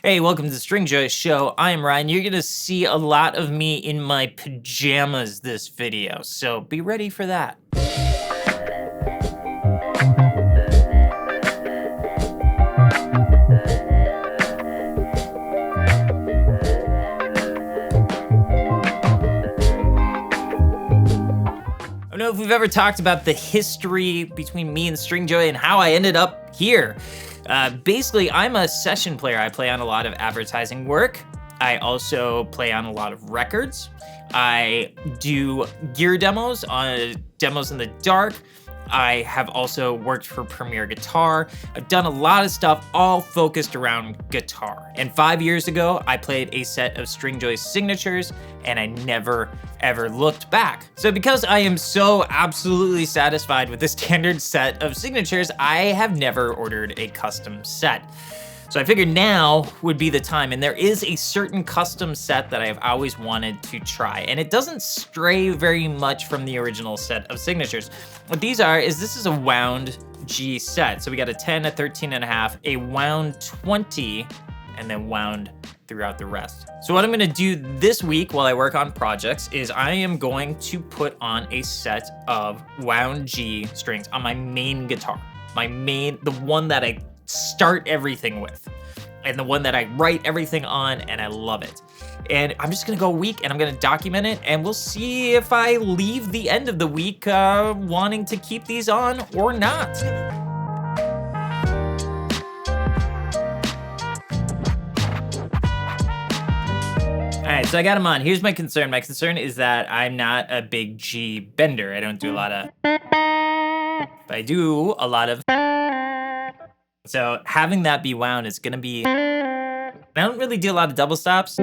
Hey, welcome to the Stringjoy show. I'm Ryan. You're going to see a lot of me in my pajamas this video, so be ready for that. I don't know if we've ever talked about the history between me and Stringjoy and how I ended up here. Basically, I'm a session player. I play on a lot of advertising work. I also play on a lot of records. I do gear demos on demos in the dark. I have also worked for Premier Guitar. I've done a lot of stuff all focused around guitar. And 5 years ago, I played a set of Stringjoy's signatures and I never ever looked back. So because I am so absolutely satisfied with the standard set of signatures, I have never ordered a custom set. So I figured now would be the time, and there is a certain custom set that I've always wanted to try, and it doesn't stray very much from the original set of signatures. What these are is this is a wound G set. So we got a 10, a 13 and a half, a wound 20, and then wound throughout the rest. So what I'm gonna do this week while I work on projects is I am going to put on a set of wound G strings on my main guitar. The one that I start everything with, and the one that I write everything on, and I love it. And I'm just gonna go a week and I'm gonna document it, and we'll see if I leave the end of the week wanting to keep these on or not. All right, so I got them on. Here's my concern. My concern is that I'm not a big G bender. I don't do a lot of, but I do a lot of. So having that be wound is gonna be, I don't really do a lot of double stops.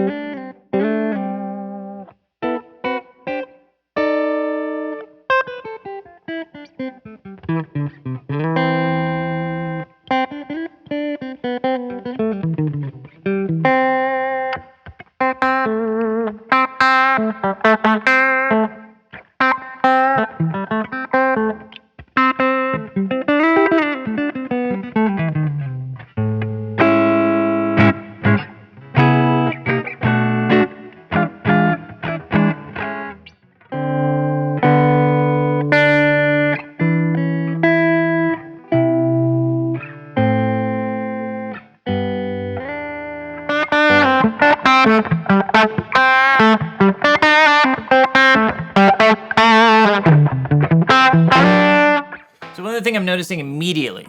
So one of the things I'm noticing immediately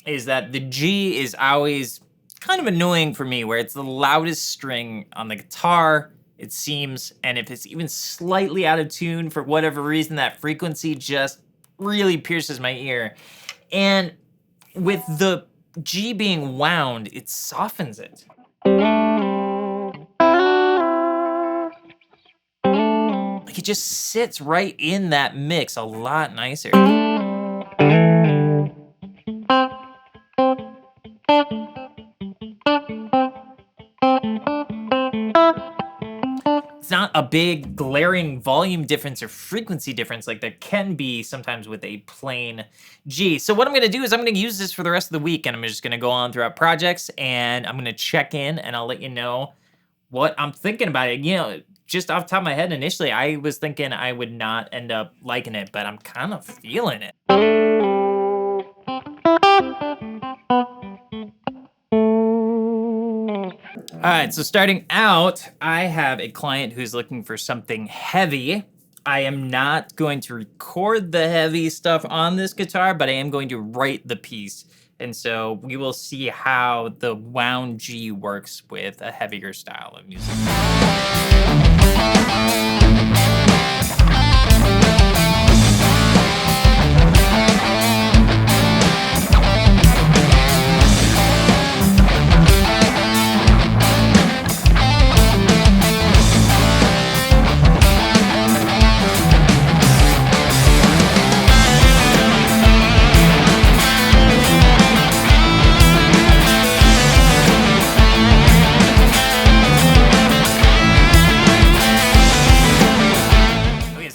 is that the G is always kind of annoying for me, where it's the loudest string on the guitar, it seems, and if it's even slightly out of tune for whatever reason, that frequency just really pierces my ear. And with the G being wound, it softens it. Like it just sits right in that mix a lot nicer. It's not a big glaring volume difference or frequency difference like there can be sometimes with a plain G. So what I'm gonna do is I'm gonna use this for the rest of the week, and I'm just gonna go on throughout projects, and I'm gonna check in and I'll let you know what I'm thinking about it. You know, just off the top of my head, initially, I was thinking I would not end up liking it, but I'm kind of feeling it. All right, so starting out, I have a client who's looking for something heavy. I am not going to record the heavy stuff on this guitar, but I am going to write the piece. And so we will see how the wound G works with a heavier style of music.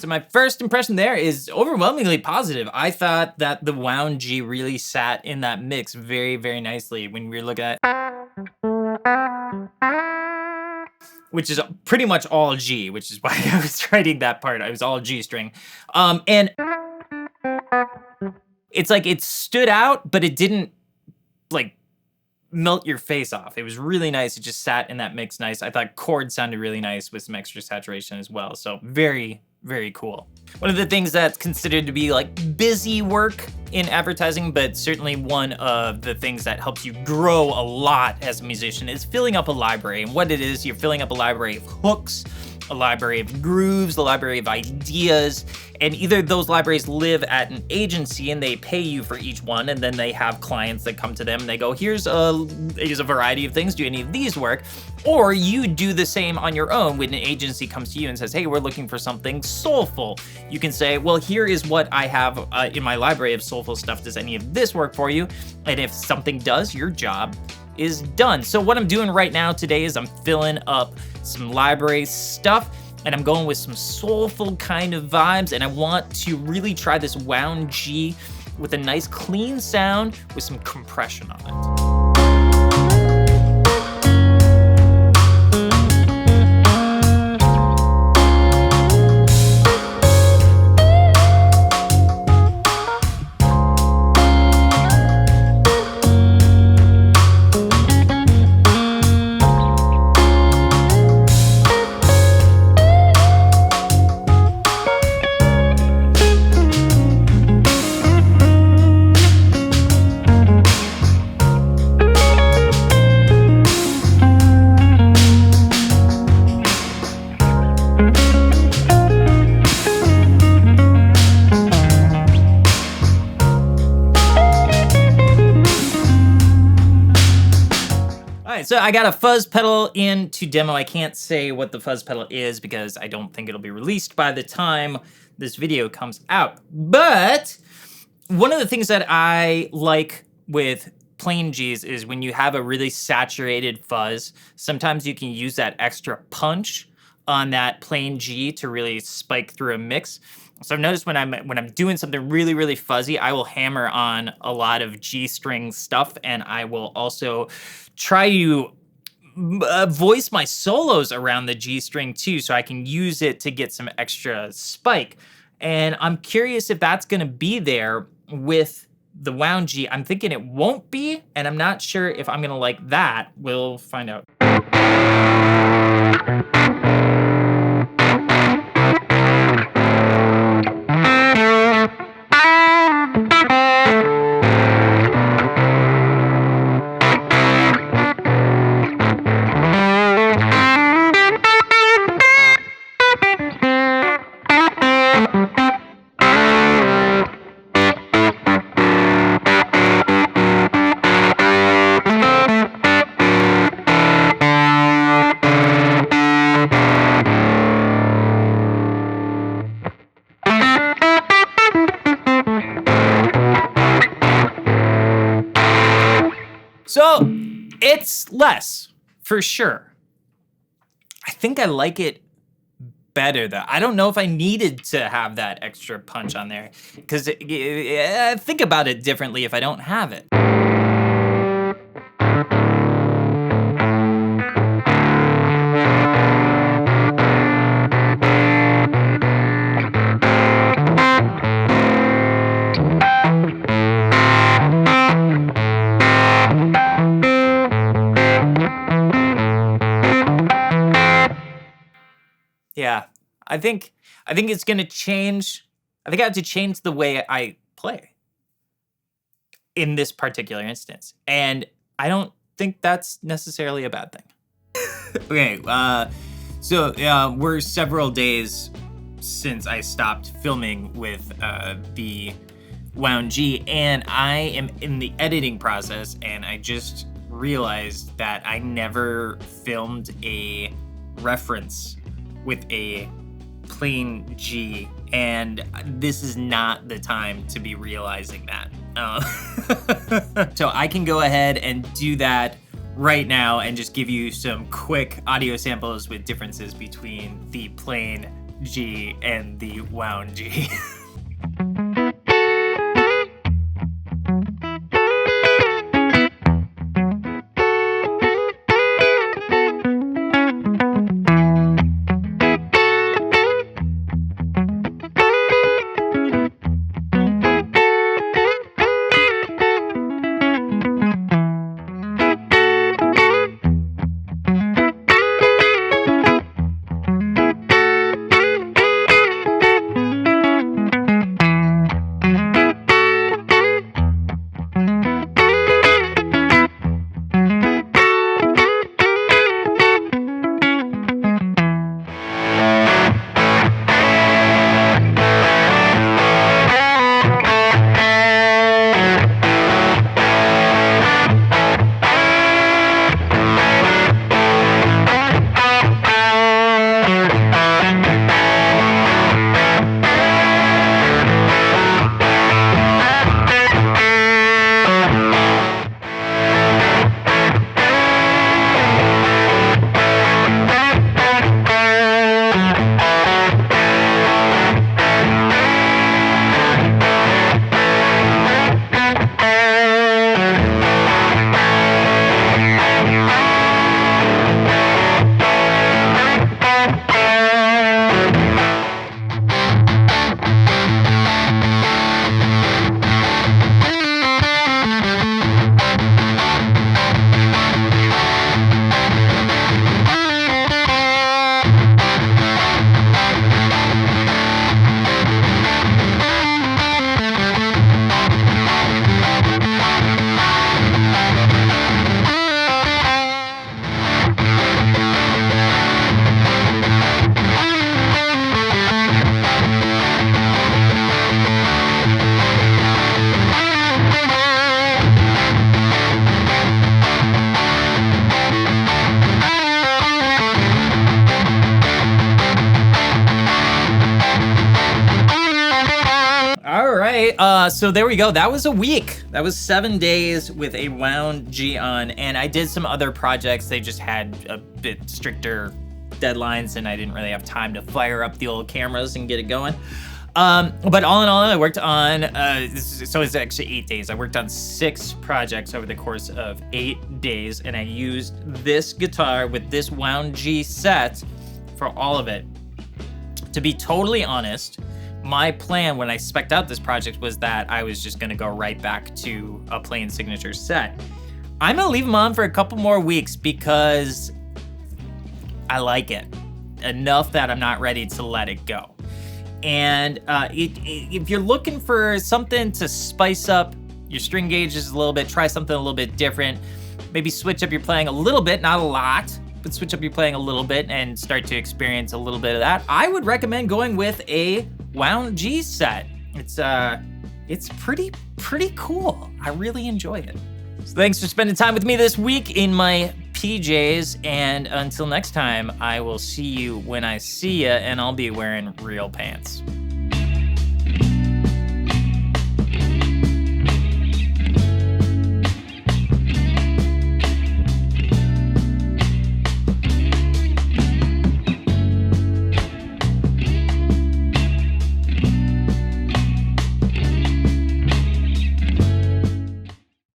So my first impression there is overwhelmingly positive. I thought that the wound G really sat in that mix very, very nicely when we were looking at. which is pretty much all G, which is why I was writing that part. I was all G string. And it's like it stood out, but it didn't like melt your face off. It was really nice. It just sat in that mix nice. I thought chord sounded really nice with some extra saturation as well. So very, very cool. One of the things that's considered to be like busy work in advertising, but certainly one of the things that helps you grow a lot as a musician is filling up a library. And what it is, you're filling up a library of hooks, a library of grooves, a library of ideas, and either those libraries live at an agency and they pay you for each one, and then they have clients that come to them and they go, here's a variety of things, do any of these work? Or you do the same on your own when an agency comes to you and says, hey, we're looking for something soulful. You can say, well, here is what I have in my library of soulful stuff. Does any of this work for you? And if something does, your job is done. So what I'm doing right now today is I'm filling up some library stuff, and I'm going with some soulful kind of vibes, and I want to really try this wound G with a nice clean sound with some compression on it. So I got a fuzz pedal in to demo. I can't say what the fuzz pedal is because I don't think it'll be released by the time this video comes out. But one of the things that I like with plain Gs is when you have a really saturated fuzz, sometimes you can use that extra punch on that plain G to really spike through a mix. So I've noticed when I'm doing something really, really fuzzy, I will hammer on a lot of G string stuff, and I will also try to voice my solos around the G string too, so I can use it to get some extra spike. And I'm curious if that's gonna be there with the wound G. I'm thinking it won't be, and I'm not sure if I'm gonna like that. We'll find out. So it's less, for sure. I think I like it better though. I don't know if I needed to have that extra punch on there, because think about it differently if I don't have it. Yeah, I think it's gonna change. I think I have to change the way I play in this particular instance, and I don't think that's necessarily a bad thing. Okay, so we're several days since I stopped filming with the wound G, and I am in the editing process, and I just realized that I never filmed a reference with a plain G, and this is not the time to be realizing that. So I can go ahead and do that right now and just give you some quick audio samples with differences between the plain G and the wound G. so there we go. That was a week. That was 7 days with a wound G on, and I did some other projects. They just had a bit stricter deadlines, and I didn't really have time to fire up the old cameras and get it going. But all in all, I worked on, so it's actually 8 days. I worked on 6 projects over the course of 8 days, and I used this guitar with this wound G set for all of it. To be totally honest, my plan when I spec'd out this project was that I was just gonna go right back to a plain signature set. I'm gonna leave them on for a couple more weeks because I like it enough that I'm not ready to let it go. And if you're looking for something to spice up your string gauges a little bit, try something a little bit different, maybe switch up your playing a little bit, not a lot, but switch up your playing a little bit and start to experience a little bit of that, I would recommend going with a wound G set. It's pretty cool. I really enjoy it. So thanks for spending time with me this week in my PJs, and until next time, I will see you when I see ya, and I'll be wearing real pants.